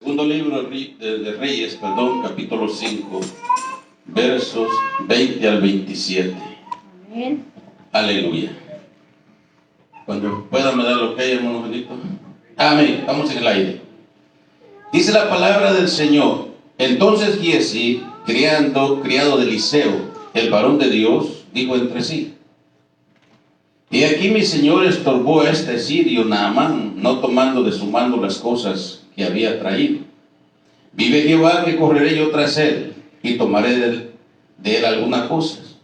Segundo libro de Reyes, capítulo 5, versos 20 al 27. Amén. Aleluya. Cuando puedan me dar lo que hay, hermano Benito. Amén. Estamos en el aire. Dice la palabra del Señor. Entonces Giezi, criado de Eliseo, el varón de Dios, dijo entre sí: y aquí mi señor estorbó a este sirio Naamán, no tomando de su mano las cosas que había traído. Vive Jehová que correré yo tras él, y tomaré de él algunas cosas.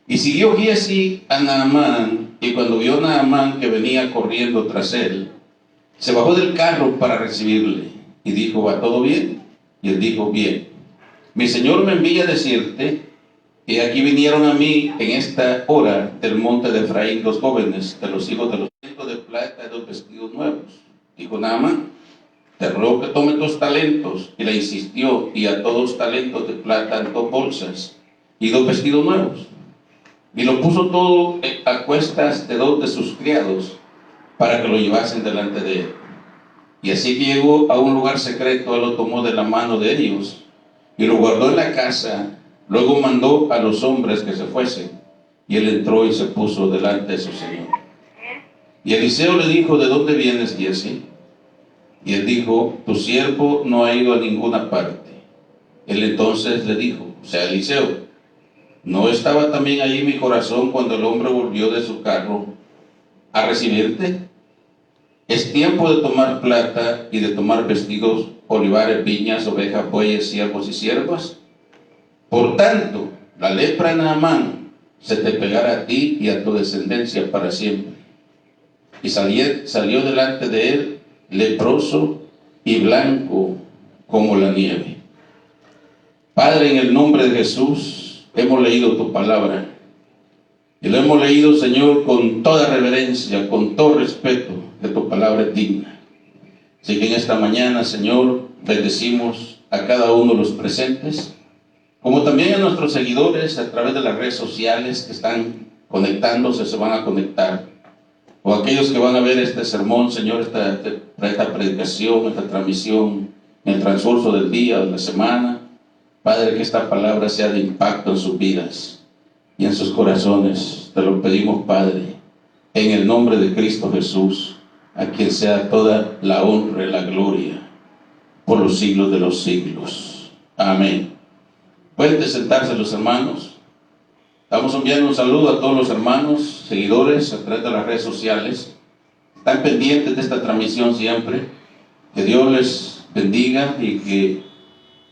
Y siguió Giezi a Naamán, y cuando vio Naamán que venía corriendo tras él, se bajó del carro para recibirle, y dijo: ¿va todo bien? Y él dijo: bien. Mi señor me envía a decirte, y aquí vinieron a mí en esta hora del monte de Efraín 2 jóvenes, de los hijos de los 100 de plata y 2 vestidos nuevos. Dijo Naamán: te ruego que tome 2 talentos. Y le insistió, y ató 2 talentos de plata en 2 bolsas y 2 vestidos nuevos. Y lo puso todo a cuestas de 2 de sus criados, para que lo llevasen delante de él. Y así que llegó a un lugar secreto, él lo tomó de la mano de ellos y lo guardó en la casa. Luego mandó a los hombres que se fuesen, y él entró y se puso delante de su señor. Y Eliseo le dijo: ¿de dónde vienes, Giezi? Y él dijo: tu siervo no ha ido a ninguna parte. Él entonces le dijo, o sea, Eliseo: ¿no estaba también allí mi corazón cuando el hombre volvió de su carro a recibirte? Es tiempo de tomar plata y de tomar vestidos, olivares, viñas, ovejas, bueyes, siervos y siervas. Por tanto, la lepra de Naamán se te pegará a ti y a tu descendencia para siempre. Y salió delante de él leproso y blanco como la nieve. Padre, en el nombre de Jesús, hemos leído tu palabra. Y lo hemos leído, Señor, con toda reverencia, con todo respeto, que tu palabra es digna. Así que en esta mañana, Señor, bendecimos a cada uno de los presentes, como también a nuestros seguidores a través de las redes sociales que están conectándose, se van a conectar. O aquellos que van a ver este sermón, Señor, esta predicación, esta transmisión en el transcurso del día o de la semana. Padre, que esta palabra sea de impacto en sus vidas y en sus corazones. Te lo pedimos, Padre, en el nombre de Cristo Jesús, a quien sea toda la honra y la gloria por los siglos de los siglos. Amén. Pueden sentarse los hermanos. Estamos enviando un saludo a todos los hermanos, seguidores a través de las redes sociales. Están pendientes de esta transmisión siempre. Que Dios les bendiga y que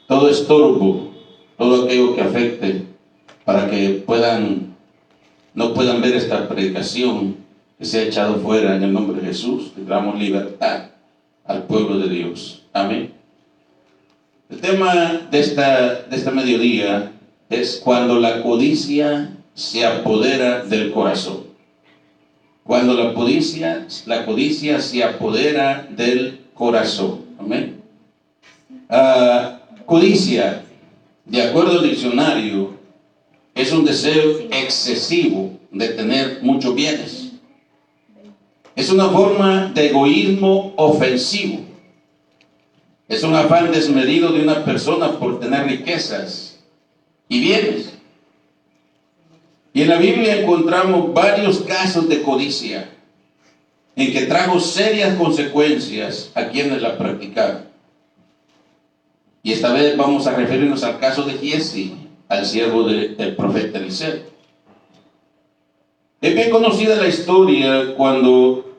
todo estorbo, todo aquello que afecte, para que no puedan ver esta predicación, que sea echado fuera en el nombre de Jesús. Le damos libertad al pueblo de Dios. Amén. El tema de este mediodía es cuando la codicia se apodera del corazón. Cuando la codicia se apodera del corazón. Amén. Codicia, de acuerdo al diccionario, es un deseo excesivo de tener muchos bienes. Es una forma de egoísmo ofensivo. Es un afán desmedido de una persona por tener riquezas y bienes. Y en la Biblia encontramos varios casos de codicia en que trajo serias consecuencias a quienes la practicaban. Y esta vez vamos a referirnos al caso de Giezi, al siervo del profeta Eliseo. Es bien conocida la historia cuando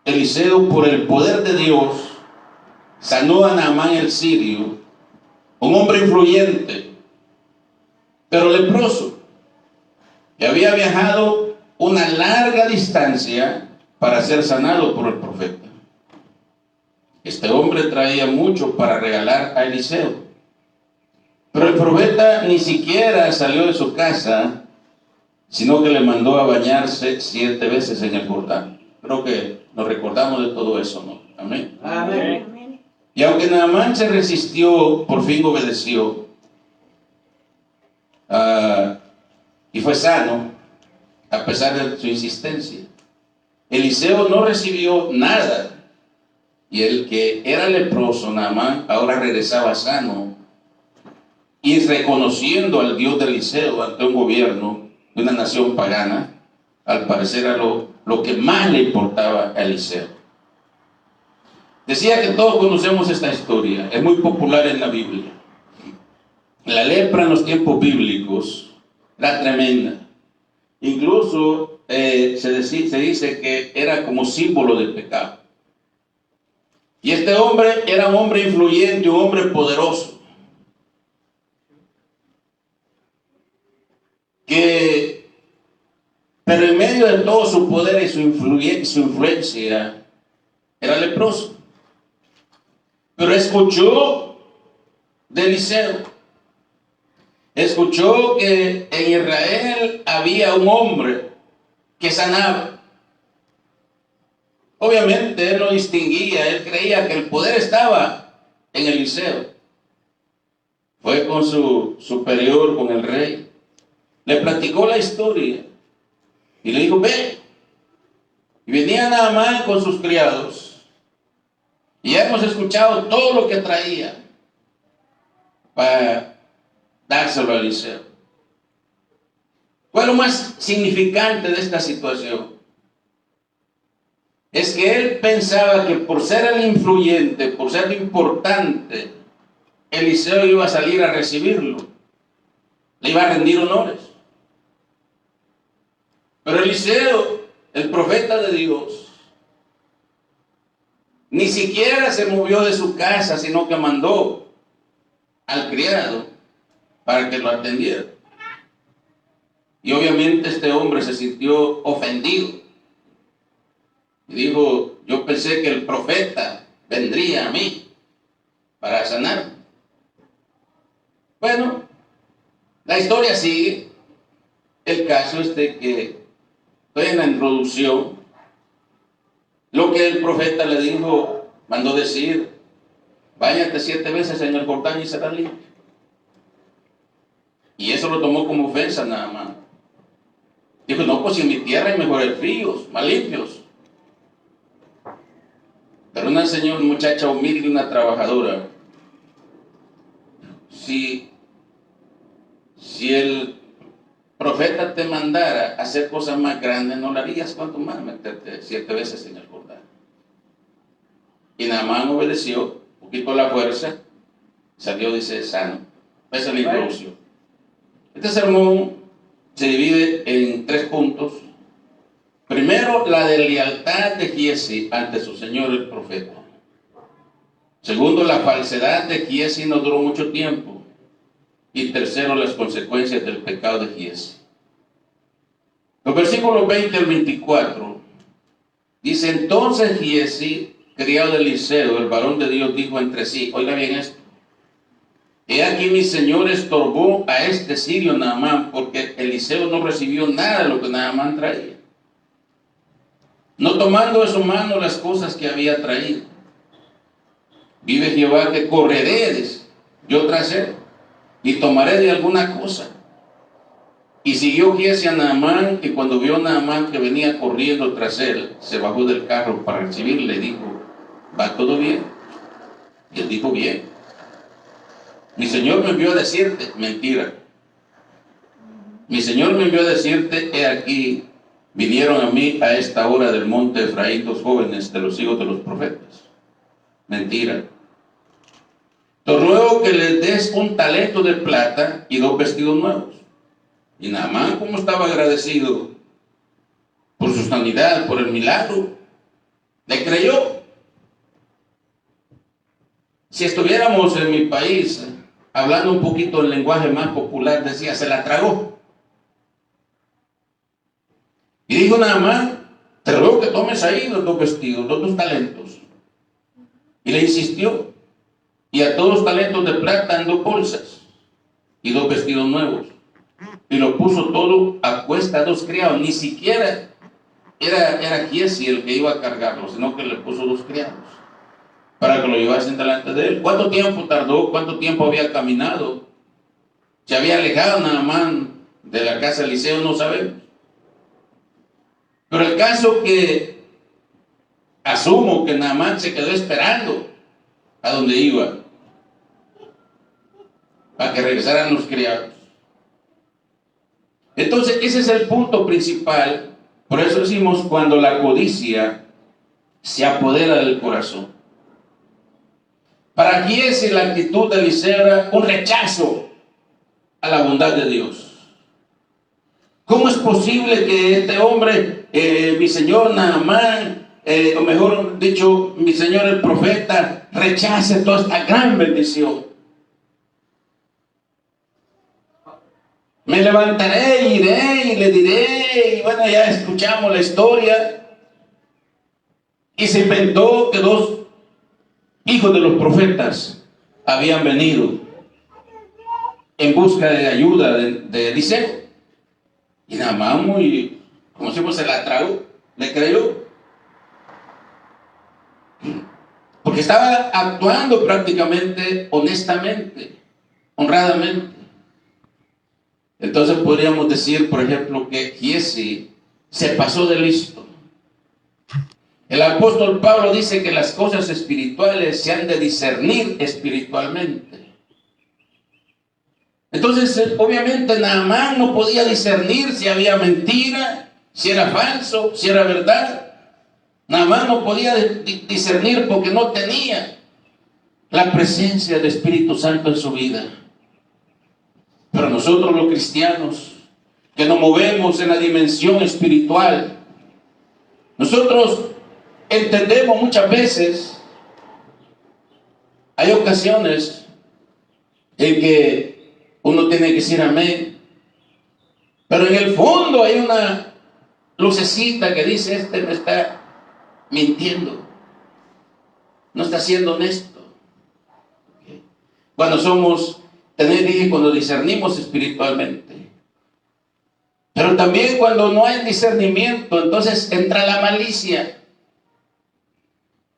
Eliseo, por el poder de Dios, sanó a Naamán el sirio, un hombre influyente, pero leproso, que había viajado una larga distancia para ser sanado por el profeta. Este hombre traía mucho para regalar a Eliseo, pero el profeta ni siquiera salió de su casa, sino que le mandó a bañarse 7 veces en el Jordán. Creo que nos recordamos de todo eso, ¿no? Amén. Amén. Y aunque Naamán se resistió, por fin obedeció y fue sano, a pesar de su insistencia. Eliseo no recibió nada, Y el que era leproso, Naamán, ahora regresaba sano y reconociendo al Dios de Eliseo ante un gobierno de una nación pagana. Al parecer era lo que más le importaba a Eliseo. Decía que todos conocemos esta historia, es muy popular en la Biblia. La lepra en los tiempos bíblicos era tremenda. Incluso se dice que era como símbolo del pecado. Y este hombre era un hombre influyente, un hombre poderoso. Pero en medio de todo su poder y su influencia, era leproso. Pero escuchó de Eliseo. Escuchó que en Israel había un hombre que sanaba. Obviamente él no distinguía, él creía que el poder estaba en Eliseo. Fue con su superior, con el rey. Le platicó la historia y le dijo, ve. Y venía Naamán con sus criados. Y ya hemos escuchado todo lo que traía para dárselo a Eliseo. ¿Cuál es lo más significante de esta situación? Es que él pensaba que por ser el influyente, por ser importante, Eliseo iba a salir a recibirlo. Le iba a rendir honores. Pero Eliseo, el profeta de Dios, ni siquiera se movió de su casa, sino que mandó al criado para que lo atendiera. Y obviamente este hombre se sintió ofendido. Y dijo, yo pensé que el profeta vendría a mí para sanar. Bueno, la historia sigue. El caso es de que, estoy en la introducción, lo que el profeta le dijo, mandó decir, báñate 7 veces en el Jordán y será limpio. Y eso lo tomó como ofensa nada más. Dijo, no, pues en mi tierra hay mejores ríos, más limpios. Pero una señora, muchacha humilde, una trabajadora, si el profeta te mandara a hacer cosas más grandes, no lo harías, cuanto más meterte 7 veces en el Jordán. Y Naamán obedeció, un poquito a la fuerza, salió, dice, sano. Esa es la introducción. Este sermón se divide en 3 puntos. Primero, la de lealtad de Giezi ante su señor el profeta. Segundo, la falsedad de Giezi no duró mucho tiempo. Y tercero, las consecuencias del pecado de Giezi. Los versículos 20 al 24 dice, entonces Giezi, criado de Eliseo, el varón de Dios, dijo entre sí, oiga bien esto, he aquí mi señor estorbó a este sirio Naamán, porque Eliseo no recibió nada de lo que Naamán traía, no tomando de su mano las cosas que había traído. Vive Jehová que correré yo tras él, y tomaré de alguna cosa. Y siguió Giezi a Naamán, y cuando vio a Naamán que venía corriendo tras él, se bajó del carro para recibirle, y dijo, ¿va todo bien? Y él dijo, bien. Mi señor me envió a decirte, mentira. Mi señor me envió a decirte, he aquí, vinieron a mí a esta hora del monte Efraín 2 jóvenes de los hijos de los profetas. Mentira. Te ruego que les des un talento de plata y 2 vestidos nuevos. Y Naamán, como estaba agradecido por su sanidad, por el milagro, le creyó. Si estuviéramos en mi país, hablando un poquito el lenguaje más popular, decía, se la tragó. Y dijo Naamán, te ruego que tomes ahí los 2 vestidos, los 2 talentos. Y le insistió. Y a todos los talentos de plata en 2 bolsas y 2 vestidos nuevos. Y lo puso todo a cuesta a 2 criados. Ni siquiera era Giezi el que iba a cargarlo, sino que le puso 2 criados para que lo llevasen delante de él. ¿Cuánto tiempo tardó? ¿Cuánto tiempo había caminado? ¿Se había alejado Naamán de la casa de Eliseo? No sabemos. Pero el caso que Asumo que Naamán se quedó esperando a donde iba para que regresaran los criados. Entonces ese es el punto principal. Por eso decimos cuando la codicia se apodera del corazón. Para Giesi la actitud de Eliseo era un rechazo a la bondad de Dios. ¿Cómo es posible que este hombre, mi señor Naamán, o mejor dicho, mi señor el profeta, rechace toda esta gran bendición? Me levantaré, iré y le diré, y bueno, ya escuchamos la historia, y se inventó que dos hijos de los profetas habían venido en busca de ayuda de Eliseo. Y Naamán, muy, como decimos, se la tragó, le creyó. Porque estaba actuando prácticamente honestamente, honradamente. Entonces podríamos decir, por ejemplo, que Giesi se pasó de listo. El apóstol Pablo dice que las cosas espirituales se han de discernir espiritualmente. Entonces, obviamente, Naamán no podía discernir si había mentira, si era falso, si era verdad. Naamán no podía discernir porque no tenía la presencia del Espíritu Santo en su vida. Pero nosotros los cristianos, que nos movemos en la dimensión espiritual, nosotros entendemos muchas veces, hay ocasiones en que uno tiene que decir amén, pero en el fondo hay una lucecita que dice, este me está mintiendo, no está siendo honesto. Cuando cuando discernimos espiritualmente. Pero también cuando no hay discernimiento, entonces entra la malicia.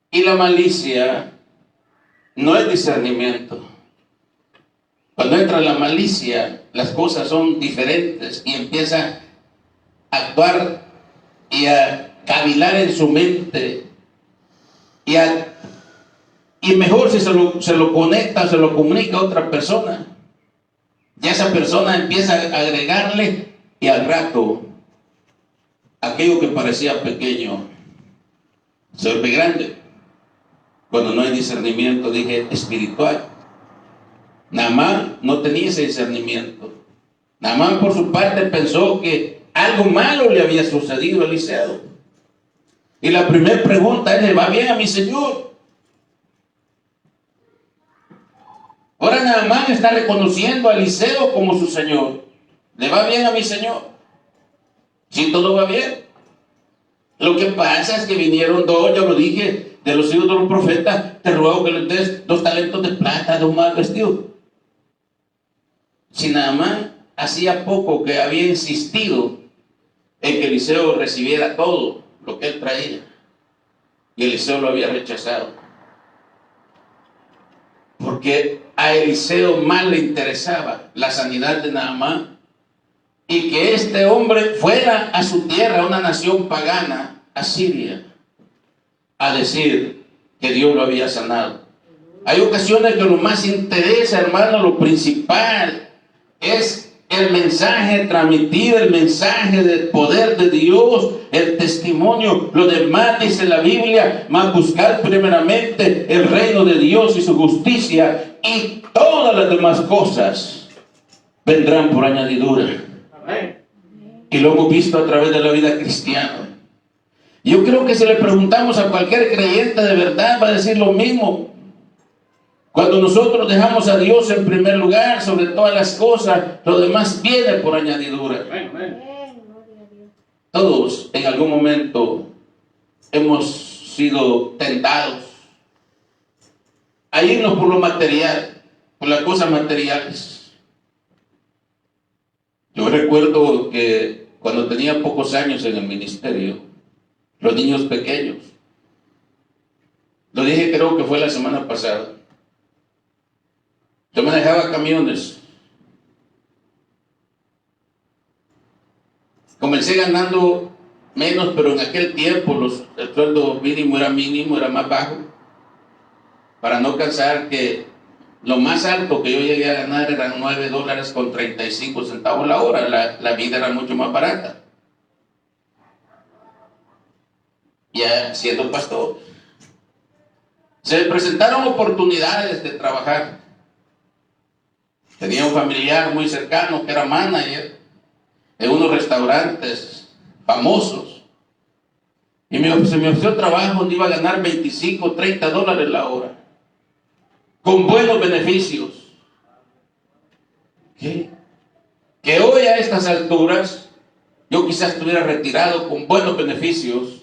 Y la malicia no es discernimiento. Cuando entra la malicia, las cosas son diferentes y empieza a actuar y a cavilar en su mente y mejor si se lo conecta, se lo comunica a otra persona. Ya esa persona empieza a agregarle y al rato aquello que parecía pequeño se vuelve grande. Cuando no hay discernimiento, dije, espiritual. Naamán no tenía ese discernimiento. Naamán por su parte pensó que algo malo le había sucedido a Eliseo. Y la primera pregunta es, ¿le va bien a mi señor? Ahora Naamán está reconociendo a Eliseo como su señor. ¿Le va bien a mi señor? Sí, todo va bien. Lo que pasa es que vinieron dos, yo lo dije, de los hijos de los profetas, te ruego que les des 2 talentos de plata de un mal vestido. Si Naamán hacía poco que había insistido en que Eliseo recibiera todo lo que él traía, y Eliseo lo había rechazado, porque a Eliseo más le interesaba la sanidad de Naamán y que este hombre fuera a su tierra, a una nación pagana, a Siria, a decir que Dios lo había sanado. Hay ocasiones que lo más interesa, hermano, lo principal es el mensaje, transmitir el mensaje del poder de Dios, el testimonio. Lo demás dice la Biblia, más buscar primeramente el reino de Dios y su justicia, y todas las demás cosas vendrán por añadidura. Amén. Y lo hemos visto a través de la vida cristiana. Yo creo que si le preguntamos a cualquier creyente de verdad, va a decir lo mismo. Cuando nosotros dejamos a Dios en primer lugar sobre todas las cosas, lo demás viene por añadidura. Amén. Todos en algún momento hemos sido tentados a irnos por lo material, por las cosas materiales. Yo recuerdo que cuando tenía pocos años en el ministerio, los niños pequeños, lo dije, creo que fue la semana pasada, yo manejaba camiones. Comencé ganando menos, pero en aquel tiempo el sueldo mínimo, era más bajo. Para no cansar que lo más alto que yo llegué a ganar eran $9.35 la hora. La vida era mucho más barata. Ya siendo pastor, se me presentaron oportunidades de trabajar. Tenía un familiar muy cercano que era manager de unos restaurantes famosos. Y se me ofreció trabajo donde iba a ganar $25-30 la hora, con buenos beneficios. ¿Qué? Que hoy a estas alturas yo quizás estuviera retirado con buenos beneficios,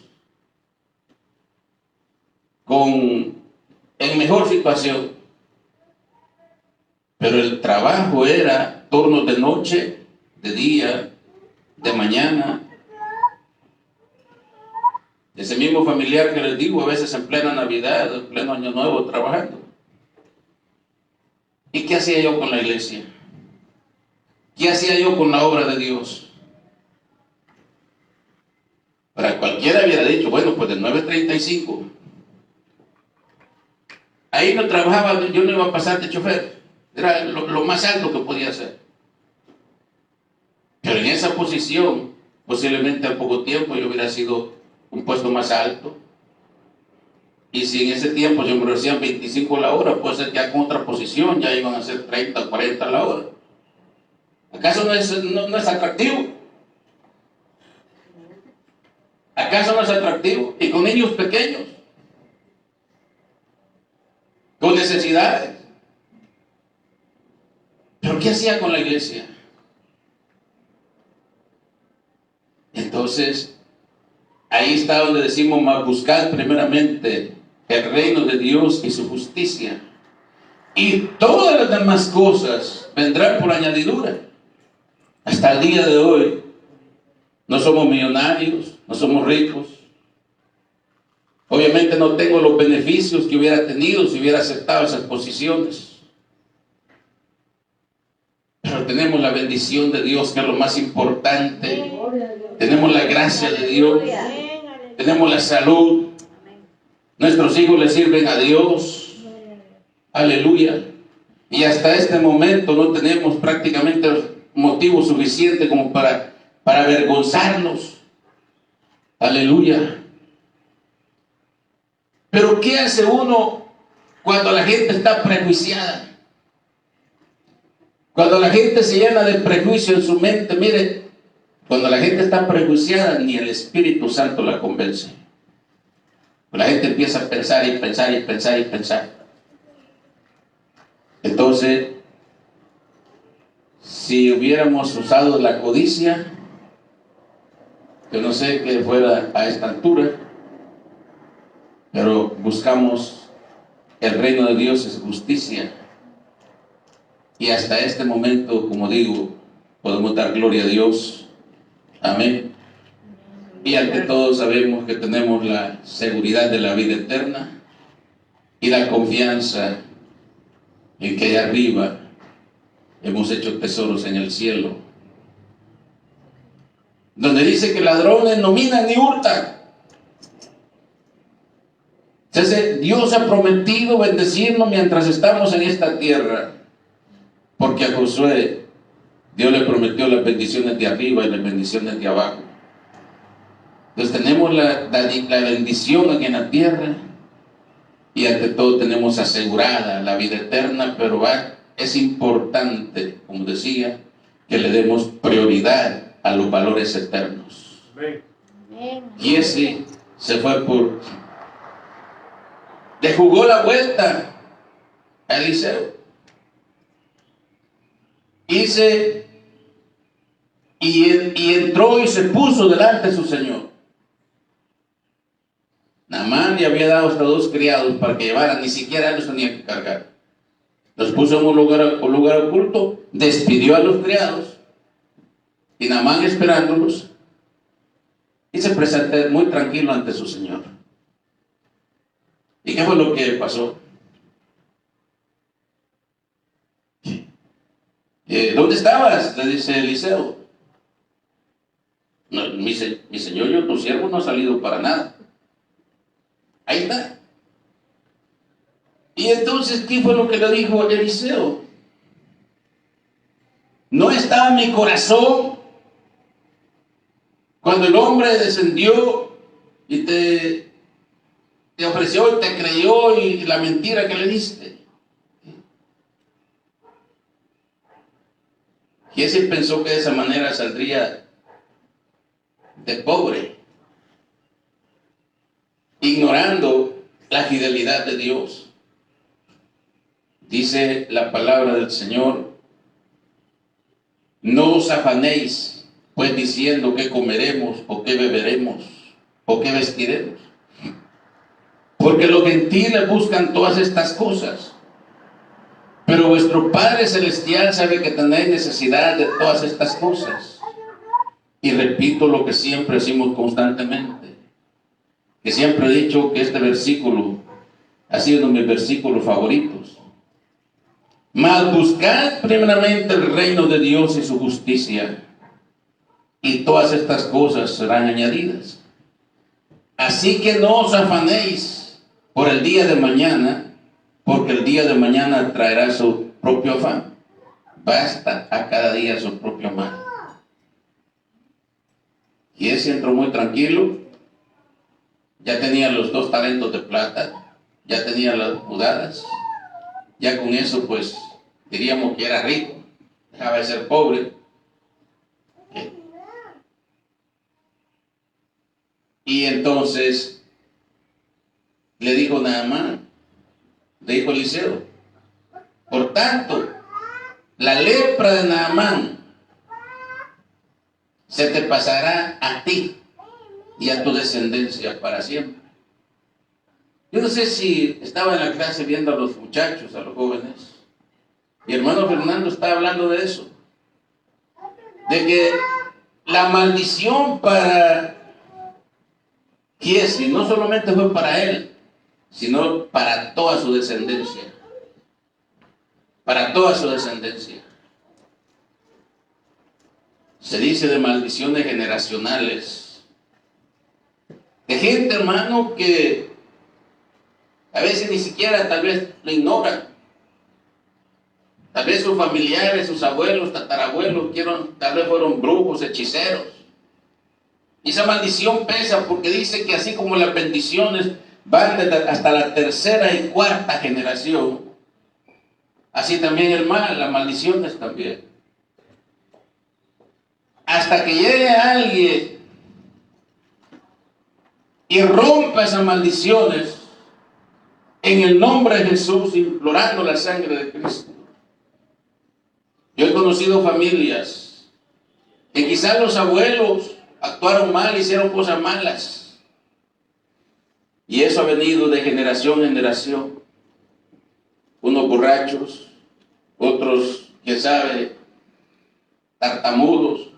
en mejor situación. Pero el trabajo era turnos de noche, de día, de mañana. Ese mismo familiar que les digo, a veces en plena Navidad, en pleno Año Nuevo, trabajando. ¿Y qué hacía yo con la iglesia? ¿Qué hacía yo con la obra de Dios? Para cualquiera hubiera dicho, bueno, pues de 9:35. Ahí no trabajaba, yo no iba a pasar de chofer. Era lo más alto que podía hacer. Pero en esa posición, posiblemente a poco tiempo yo hubiera sido un puesto más alto. Y si en ese tiempo se me ofrecían 25 la hora, puede ser que ya con otra posición ya iban a ser 30 o 40 la hora. ¿Acaso no es atractivo? ¿Acaso no es atractivo? Y con niños pequeños, con necesidades. ¿Pero qué hacía con la iglesia? Entonces, ahí está donde decimos, más buscad primeramente el reino de Dios y su justicia, y todas las demás cosas vendrán por añadidura. Hasta el día de hoy no somos millonarios, no somos ricos. Obviamente no tengo los beneficios que hubiera tenido si hubiera aceptado esas posiciones, pero tenemos la bendición de Dios, que es lo más importante. Tenemos la gracia de Dios, tenemos la salud, nuestros hijos le sirven a Dios, aleluya, y hasta este momento no tenemos prácticamente motivo suficiente como para avergonzarnos, aleluya. Pero ¿qué hace uno cuando la gente está prejuiciada? Cuando la gente se llena de prejuicio en su mente. Mire, cuando la gente está prejuiciada, ni el Espíritu Santo la convence. La gente empieza a pensar y pensar y pensar y pensar. Entonces, si hubiéramos usado la codicia, que no sé que fuera a esta altura, pero buscamos el reino de Dios, es justicia. Y hasta este momento, como digo, podemos dar gloria a Dios. Amén. Y ante todo sabemos que tenemos la seguridad de la vida eterna y la confianza en que allá arriba hemos hecho tesoros en el cielo, donde dice que ladrones no minan ni hurtan. Entonces, Dios ha prometido bendecirnos mientras estamos en esta tierra, porque a Josué Dios le prometió las bendiciones de arriba y las bendiciones de abajo. Entonces tenemos la bendición aquí en la tierra, y ante todo tenemos asegurada la vida eterna, pero es importante, como decía, que le demos prioridad a los valores eternos. Y ese se fue le jugó la vuelta a Eliseo. Y entró y se puso delante de su señor. Naamán le había dado hasta 2 criados para que llevaran, ni siquiera él los tenía que cargar. Los puso en un lugar oculto, despidió a los criados, y Naamán, esperándolos, y se presentó muy tranquilo ante su señor. ¿Y qué fue lo que pasó? ¿Dónde estabas?, le dice Eliseo. No, mi mi señor, yo tu siervo no ha salido para nada. Ahí está. Y entonces, ¿qué fue lo que le dijo Eliseo? ¿No estaba en mi corazón cuando el hombre descendió y te ofreció y te creyó y la mentira que le diste? Giesi pensó que de esa manera saldría de pobre, ignorando la fidelidad de Dios. Dice la palabra del Señor: no os afanéis, pues diciendo qué comeremos, o qué beberemos, o qué vestiremos. Porque los gentiles buscan todas estas cosas, pero vuestro Padre Celestial sabe que tenéis necesidad de todas estas cosas. Y repito lo que siempre decimos constantemente, que siempre he dicho que este versículo ha sido uno de mis versículos favoritos. Mas buscad primeramente el reino de Dios y su justicia, y todas estas cosas serán añadidas. Así que no os afanéis por el día de mañana, porque el día de mañana traerá su propio afán. Basta a cada día su propio mal. Y ese entró muy tranquilo. Ya tenía los 2 talentos de plata, ya tenía las mudadas. Ya con eso, pues, diríamos que era rico, dejaba de ser pobre. Y entonces le dijo Naamán, le dijo Eliseo: por tanto, la lepra de Naamán se te pasará a ti y a tu descendencia para siempre. Yo no sé si estaba en la clase viendo a los muchachos, a los jóvenes, y hermano Fernando está hablando de eso, de que la maldición para Giesi no solamente fue para él, sino para toda su descendencia. Para toda su descendencia. Se dice de maldiciones generacionales, de gente, hermano, que a veces ni siquiera tal vez lo ignoran. Tal vez sus familiares, sus abuelos, tatarabuelos, tal vez fueron brujos, hechiceros. Y esa maldición pesa porque dice que así como las bendiciones van hasta la 3ª y 4ª generación, así también el mal, las maldiciones también. Hasta que llegue alguien y rompa esas maldiciones en el nombre de Jesús, implorando la sangre de Cristo. Yo he conocido familias que quizás los abuelos actuaron mal, hicieron cosas malas, y eso ha venido de generación en generación. Unos borrachos, otros, quién sabe, tartamudos.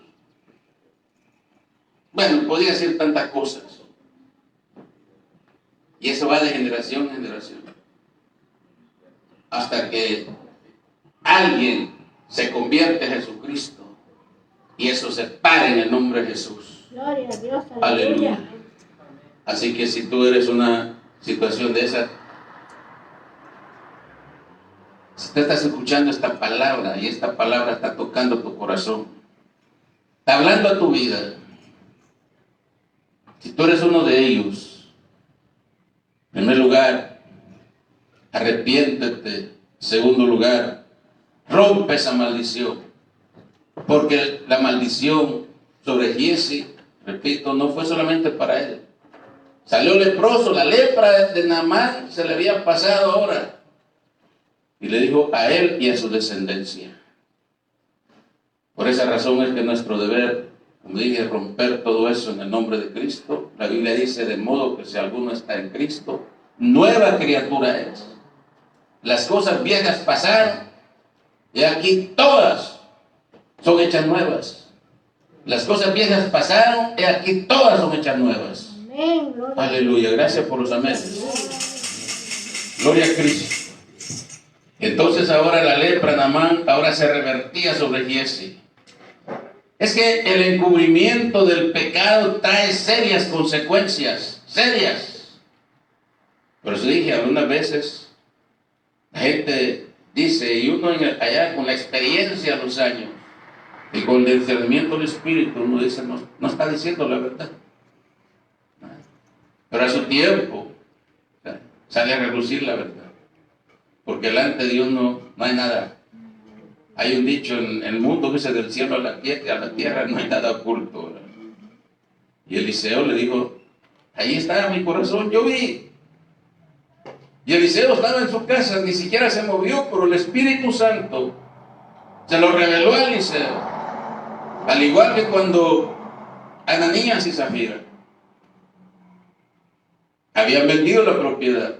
Bueno, podía decir tantas cosas. Y eso va de generación en generación. Hasta que alguien se convierte en Jesucristo y eso se para en el nombre de Jesús. Gloria a Dios. Aleluya. Así que si tú eres una situación de esa, si tú estás escuchando esta palabra y esta palabra está tocando tu corazón, está hablando a tu vida, si tú eres uno de ellos, en primer lugar, arrepiéntete. En segundo lugar, rompe esa maldición, porque la maldición sobre Giesi, repito, no fue solamente para él. Salió leproso, la lepra de Naamán se le había pasado ahora, y le dijo a él y a su descendencia. Por esa razón es que nuestro deber, como dije, romper todo eso en el nombre de Cristo. La Biblia dice: de modo que si alguno está en Cristo, nueva criatura es. Las cosas viejas pasaron y aquí todas son hechas nuevas. Las cosas viejas pasaron y aquí todas son hechas nuevas. Amén. Gloria. Aleluya, gracias por los amenes. Gloria a Cristo. Entonces ahora la lepra de Naamán ahora se revertía sobre Giesi. Es que el encubrimiento del pecado trae serias consecuencias, serias. Por eso dije, algunas veces la gente dice, y uno allá con la experiencia de los años y con el discernimiento del Espíritu, uno dice, no está diciendo la verdad. Pero a su tiempo sale a relucir la verdad. Porque delante de Dios no hay nada. Hay un dicho en el mundo que dice del cielo a la tierra no hay nada oculto, ¿verdad? Y Eliseo le dijo, ahí está mi corazón, yo vi. Y Eliseo estaba en su casa, ni siquiera se movió, pero el Espíritu Santo se lo reveló a Eliseo. Al igual que cuando Ananías y Zafira habían vendido la propiedad.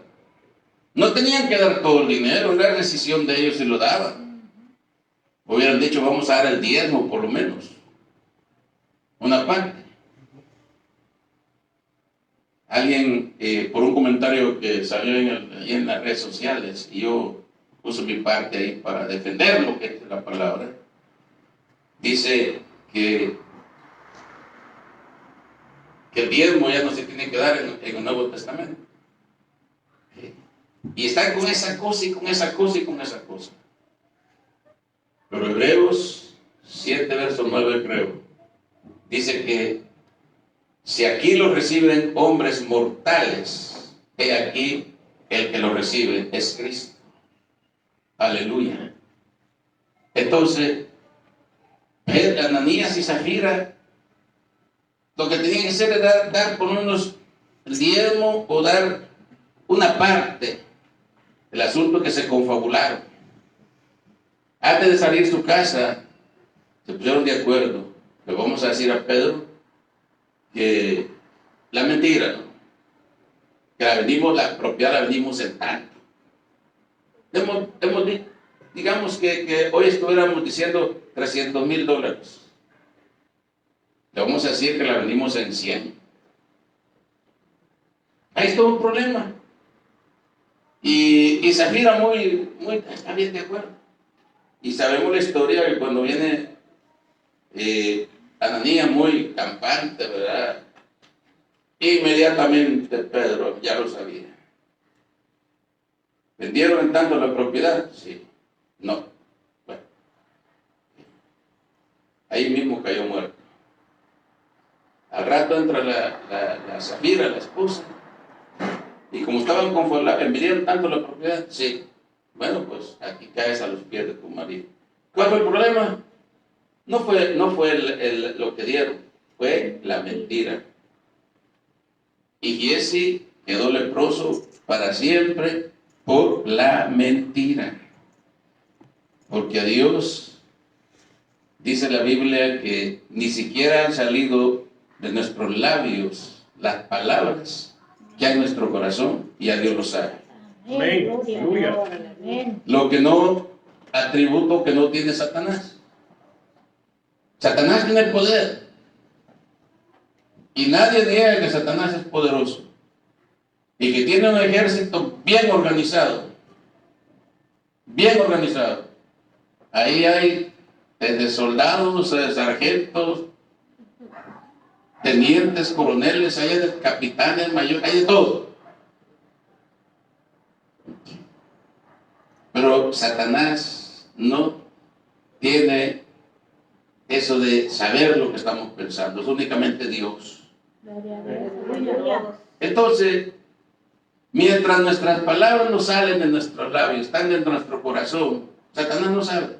No tenían que dar todo el dinero, era decisión de ellos si lo daban. Hubieran dicho, vamos a dar el diezmo por lo menos, una parte. Alguien, por un comentario que salió ahí en las redes sociales, y yo puse mi parte ahí para defender lo que es la palabra, dice que el diezmo ya no se tiene que dar en el Nuevo Testamento. Y están con esa cosa y con esa cosa y con esa cosa. Pero Hebreos 7, verso 9 creo, dice que si aquí lo reciben hombres mortales, he aquí el que lo recibe es Cristo. Aleluya. Entonces, Ananías y Zafira, lo que tenían que hacer era dar por unos el diezmo o dar una parte. El asunto que se confabularon. Antes de salir de su casa, se pusieron de acuerdo. Le vamos a decir a Pedro que la mentira, ¿no? Que la propiedad la vendimos en tanto. Digamos que hoy estuviéramos diciendo $300,000. Le vamos a decir que la vendimos en 100. Ahí está un problema. Y Zafira está bien de acuerdo. Y sabemos la historia que cuando viene Ananías muy campante, ¿verdad? Inmediatamente Pedro ya lo sabía. ¿Vendieron en tanto la propiedad? Sí. No. Bueno. Ahí mismo cayó muerto. Al rato entra la Zafira, la esposa. Y como estaban confabulados, ¿vendieron tanto la propiedad? Sí. Bueno, pues aquí caes a los pies de tu marido. ¿Cuál fue el problema? No fue lo que dieron, fue la mentira. Y Giezi quedó leproso para siempre por la mentira. Porque a Dios, dice la Biblia, que ni siquiera han salido de nuestros labios las palabras que hay en nuestro corazón, y a Dios lo sabe. Amén. Aleluya. Amén. Lo que no, atributo que no tiene Satanás. Satanás tiene poder. Y nadie niega que Satanás es poderoso. Y que tiene un ejército bien organizado. Bien organizado. Ahí hay desde soldados, sargentos, tenientes, coroneles, hay de capitanes, mayores, hay de todo. Pero Satanás no tiene eso de saber lo que estamos pensando, es únicamente Dios. Entonces, mientras nuestras palabras no salen de nuestros labios, están dentro de nuestro corazón, Satanás no sabe.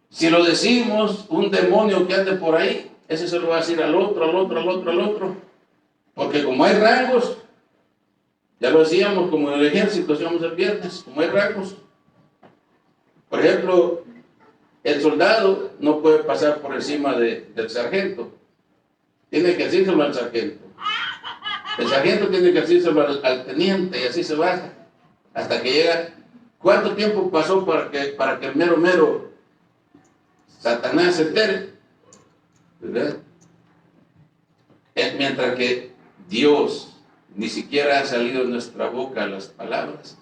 Si lo decimos, un demonio que ande por ahí, ese se lo va a decir al otro, al otro, al otro, al otro. Porque como hay rangos, ya lo decíamos como en el ejército, decíamos el viernes, como hay rangos. Por ejemplo, el soldado no puede pasar por encima del sargento. Tiene que decírselo al sargento. El sargento tiene que decírselo al teniente y así se baja. Hasta que llega. ¿Cuánto tiempo pasó para que el mero Satanás se entere? ¿Verdad? Mientras que Dios ni siquiera ha salido de nuestra boca las palabras,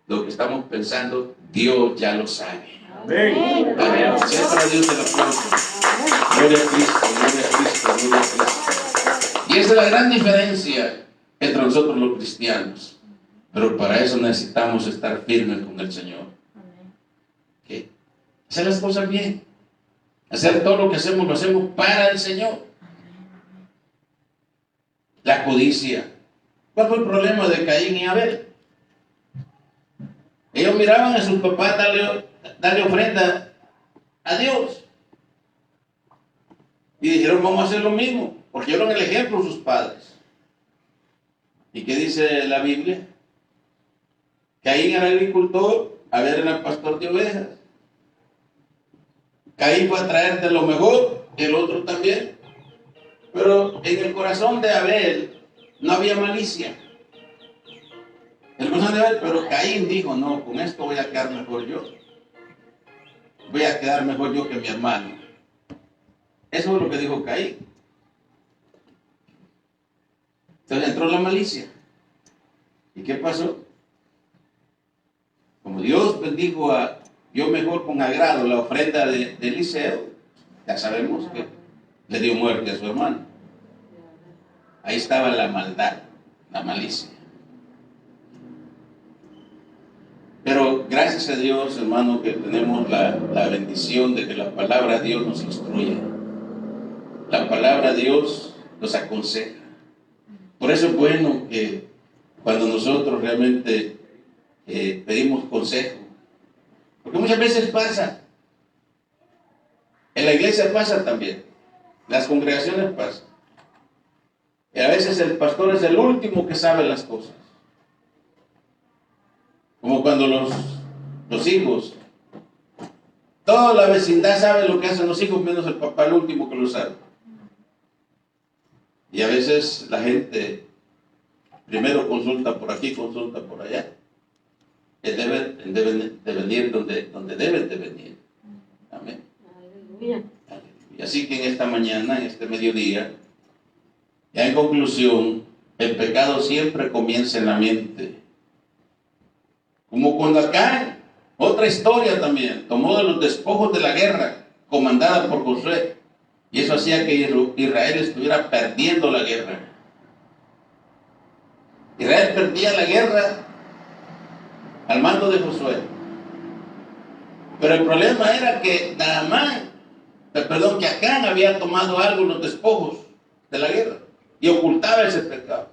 lo que estamos pensando, Dios ya lo sabe. Amén. Amén. Sea para Dios el aplauso. Gloria a Cristo, gloria a Cristo, gloria a Cristo. Y esa es la gran diferencia entre nosotros los cristianos. Pero para eso necesitamos estar firmes con el Señor. ¿Qué? Hacer las cosas bien. Hacer todo lo que hacemos, lo hacemos para el Señor. La codicia. ¿Cuál fue el problema de Caín y Abel? Ellos miraban a sus papás darle ofrenda a Dios. Y dijeron, vamos a hacer lo mismo. Porque dieron el ejemplo a sus padres. ¿Y qué dice la Biblia? Caín era agricultor, Abel era pastor de ovejas. Caín fue a traer de lo mejor, el otro también. Pero en el corazón de Abel no había malicia. El corazón de Abel, pero Caín dijo, no, con esto voy a quedar mejor yo. Voy a quedar mejor yo que mi hermano. Eso es lo que dijo Caín. Entonces entró la malicia. ¿Y qué pasó? Como Dios bendijo a yo mejor con agrado la ofrenda de Eliseo, ya sabemos que le dio muerte a su hermano. Ahí estaba la maldad, la malicia. Pero gracias a Dios, hermano, que tenemos la bendición de que la palabra de Dios nos instruye. La palabra de Dios nos aconseja. Por eso es bueno que cuando nosotros realmente pedimos consejo, porque muchas veces pasa, en la iglesia pasa también, las congregaciones pasan, y a veces el pastor es el último que sabe las cosas, como cuando los hijos, toda la vecindad sabe lo que hacen los hijos, menos el papá, el último que lo sabe. Y a veces la gente primero consulta por aquí, consulta por allá. Deben de venir donde deben de venir. Amén. Aleluya. Y así que en esta mañana, en este mediodía, ya en conclusión, el pecado siempre comienza en la mente. Como cuando Acán, otra historia también, tomó de los despojos de la guerra comandada por Josué. Y eso hacía que Israel estuviera perdiendo la guerra. Israel perdía la guerra al mando de Josué. Pero el problema era que que Acán había tomado algo en los despojos de la guerra y ocultaba ese pecado.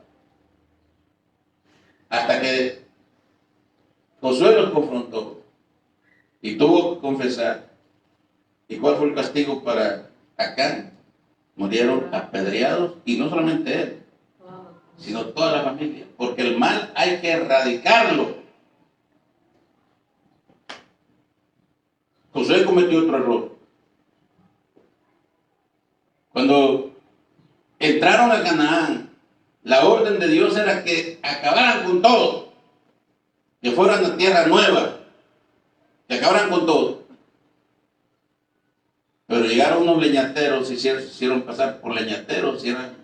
Hasta que Josué los confrontó y tuvo que confesar. ¿Y cuál fue el castigo para Acán? Murieron apedreados, y no solamente él, sino toda la familia, porque el mal hay que erradicarlo. Josué cometió otro error. Cuando entraron a Canaán, la orden de Dios era que acabaran con todo, que fueran a tierra nueva, que acabaran con todo. Pero llegaron unos leñateros, se hicieron pasar por leñateros, y eran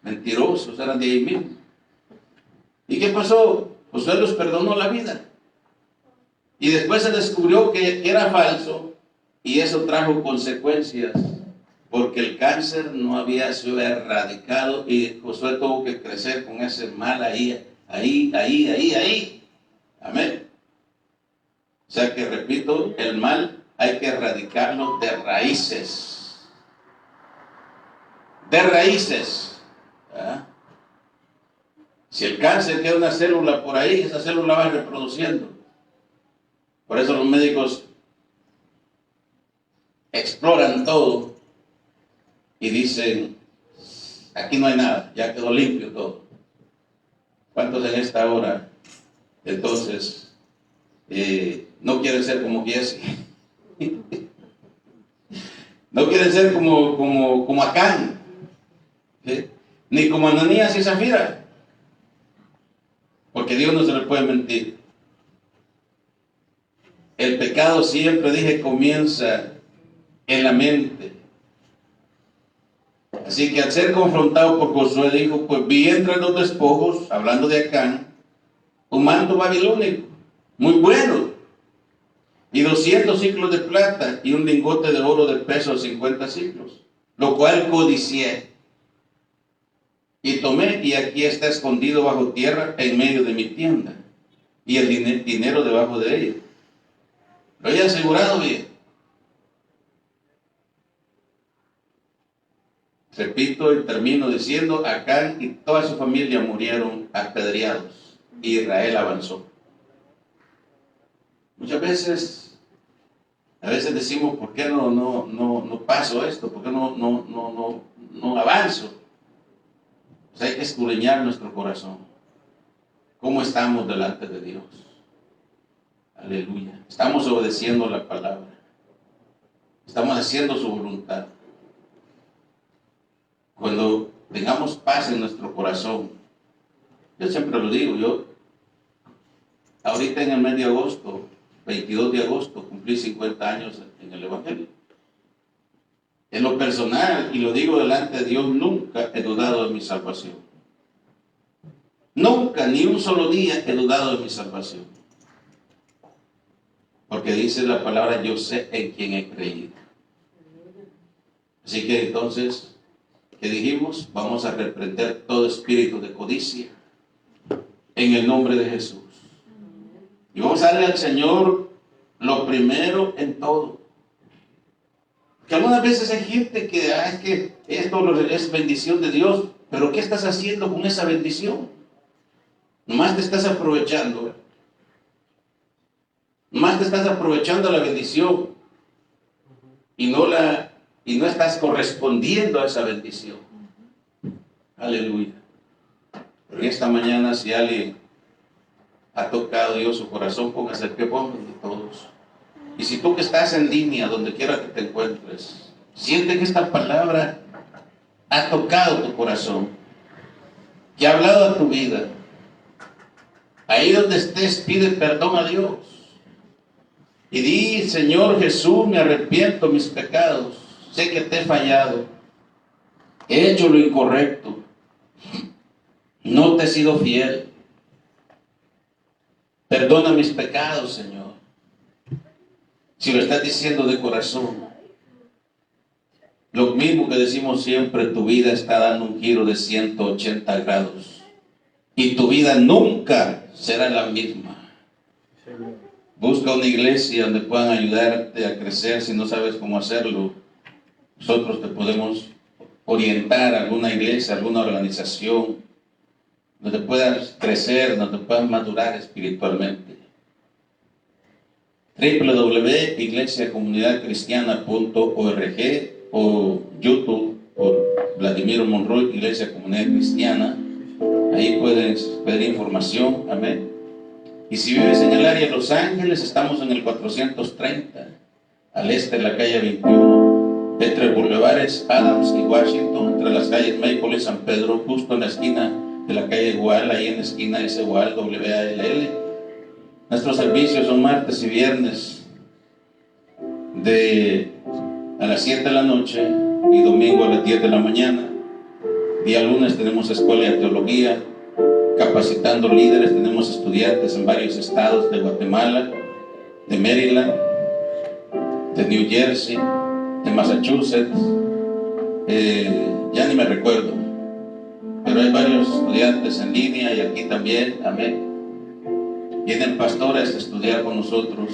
mentirosos, eran de ahí mismo. ¿Y qué pasó? Josué los perdonó la vida. Y después se descubrió que era falso, y eso trajo consecuencias, porque el cáncer no había sido erradicado, y Josué tuvo que crecer con ese mal ahí. Amén. O sea que, repito, el mal hay que erradicarlo de raíces. De raíces. ¿Ah? Si el cáncer queda una célula por ahí, esa célula va reproduciendo. Por eso los médicos exploran todo y dicen, aquí no hay nada, ya quedó limpio todo. ¿Cuántos en esta hora entonces no quieren ser como Jesse? No quieren ser como Acán, ¿sí? Ni como Ananías y Zafira, porque Dios no se le puede mentir. El pecado, siempre dije, comienza en la mente. Así que al ser confrontado por Josué, dijo, pues vi entre los despojos, hablando de Acán, un manto babilónico, muy bueno. y 200 siclos de plata, y un lingote de oro de peso de 50 siclos, lo cual codicié. Y tomé, y aquí está escondido bajo tierra en medio de mi tienda, y el dinero debajo de ella. Lo he asegurado bien. Repito y termino diciendo, Acán y toda su familia murieron apedreados. Israel avanzó. Muchas veces, a veces decimos, ¿por qué no paso esto? ¿Por qué no avanzo? Pues hay que escudriñar nuestro corazón. ¿Cómo estamos delante de Dios? Aleluya. Estamos obedeciendo la palabra. Estamos haciendo su voluntad. Cuando tengamos paz en nuestro corazón, yo siempre lo digo, yo ahorita en el mes de agosto, 22 de agosto, cumplí 50 años en el Evangelio. En lo personal, y lo digo delante de Dios, nunca he dudado de mi salvación. Nunca, ni un solo día he dudado de mi salvación. Porque dice la palabra, yo sé en quién he creído. Así que entonces, ¿qué dijimos? Vamos a reprender todo espíritu de codicia en el nombre de Jesús. Y vamos a darle al Señor lo primero en todo. Que algunas veces hay gente que, es que esto es bendición de Dios, pero ¿qué estás haciendo con esa bendición? Nomás te estás aprovechando. Nomás te estás aprovechando la bendición y no estás correspondiendo a esa bendición. Aleluya. Pero esta mañana, si alguien ha tocado Dios su corazón, póngase el pie, póngase todos. Y si tú que estás en línea, donde quiera que te encuentres, siente que esta palabra ha tocado tu corazón, que ha hablado a tu vida. Ahí donde estés, pide perdón a Dios. Y di, Señor Jesús, me arrepiento de mis pecados. Sé que te he fallado. He hecho lo incorrecto. No te he sido fiel. Perdona mis pecados, Señor. Si lo estás diciendo de corazón, lo mismo que decimos siempre, tu vida está dando un giro de 180 grados. Y tu vida nunca será la misma. Busca una iglesia donde puedan ayudarte a crecer. Si no sabes cómo hacerlo, nosotros te podemos orientar a alguna iglesia, a alguna organización, donde puedas crecer, donde puedas madurar espiritualmente. www.iglesiacomunidadcristiana.org o YouTube por Vladimir Monroy, Iglesia Comunidad Cristiana. Ahí puedes pedir información. Amén. Y si vives en el área de Los Ángeles, estamos en el 430, al este de la calle 21, entre Boulevares Adams y Washington, entre las calles Maple y San Pedro, justo en la esquina de la calle Gual, ahí en la esquina ese Gual, WALL. Nuestros servicios son martes y viernes a las 7 de la noche y domingo a las 10 de la mañana. Día lunes tenemos escuela de teología, capacitando líderes. Tenemos estudiantes en varios estados de Guatemala, de Maryland, de New Jersey, de Massachusetts, ya ni me recuerdo, pero hay varios estudiantes en línea y aquí también. Amén. Vienen pastores a estudiar con nosotros,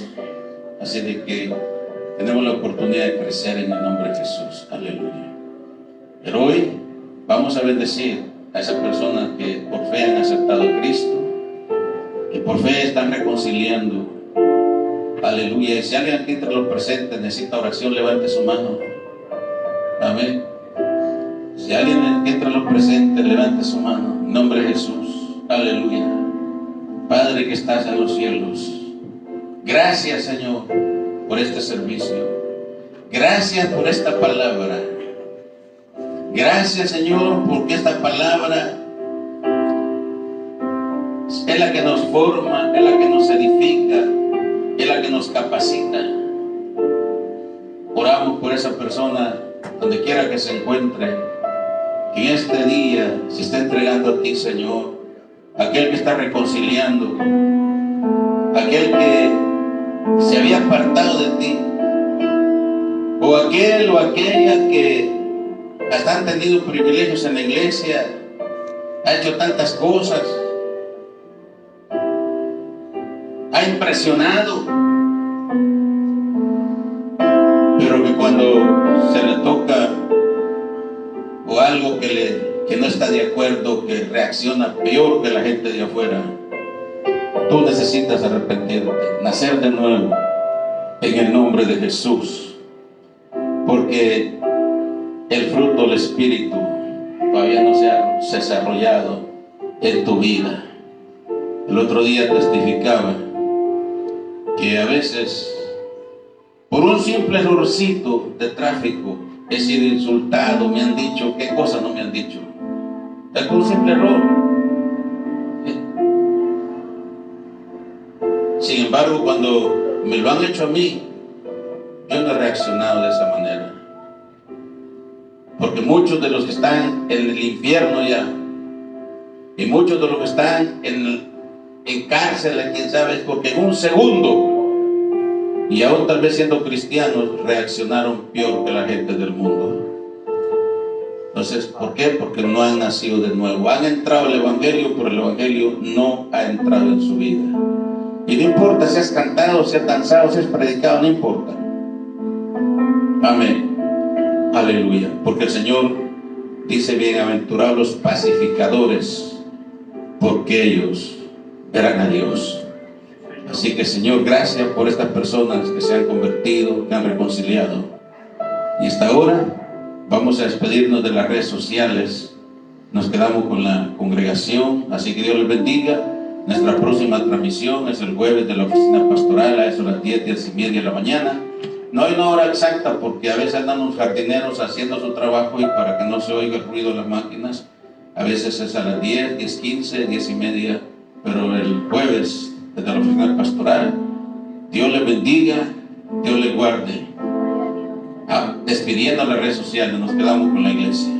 así de que tenemos la oportunidad de crecer en el nombre de Jesús. Aleluya. Pero hoy vamos a bendecir a esas personas que por fe han aceptado a Cristo, que por fe están reconciliando. Aleluya. Y si alguien aquí entre los presentes necesita oración, levante su mano. Amén. Si alguien aquí entre los presentes, levante su mano. En nombre de Jesús. Aleluya. Padre que estás en los cielos, gracias, Señor, por este servicio. Gracias por esta palabra. Gracias, Señor, porque esta palabra es la que nos forma, es la que nos edifica, es la que nos capacita. Oramos por esa persona, donde quiera que se encuentre, que en este día se está entregando a ti, Señor. Aquel que está reconciliando, aquel que se había apartado de ti, o aquel o aquella que hasta han tenido privilegios en la iglesia, ha hecho tantas cosas, ha impresionado, pero que cuando se le toca o algo que no está de acuerdo, que reacciona peor que la gente de afuera, tú necesitas arrepentirte, nacer de nuevo en el nombre de Jesús, porque el fruto del Espíritu todavía no se ha desarrollado en tu vida. El otro día testificaba que a veces por un simple errorcito de tráfico he sido insultado, me han dicho, qué cosas no me han dicho, es por un simple error. Sin embargo, cuando me lo han hecho a mí, yo no he reaccionado de esa manera, porque muchos de los que están en el infierno ya, y muchos de los que están en cárcel, quién sabe, es porque en un segundo, y aún tal vez siendo cristianos, reaccionaron peor que la gente del mundo. Entonces, ¿por qué? Porque no han nacido de nuevo. Han entrado al Evangelio, pero el Evangelio no ha entrado en su vida. Y no importa si has cantado, si has danzado, si has predicado, no importa. Amén. Aleluya. Porque el Señor dice: bienaventurados los pacificadores, porque ellos verán a Dios. Así que, Señor, gracias por estas personas que se han convertido, que han reconciliado. Y hasta ahora vamos a despedirnos de las redes sociales. Nos quedamos con la congregación. Así que Dios les bendiga. Nuestra próxima transmisión es el jueves de la oficina pastoral, a eso las 10:30 de la mañana. No hay una hora exacta porque a veces andan los jardineros haciendo su trabajo, y para que no se oiga el ruido de las máquinas, a veces es a las 10, 10:15, 10:30, pero el jueves desde la oficina pastoral. Dios les bendiga, Dios les guarde. Despidiendo las redes sociales, nos quedamos con la iglesia.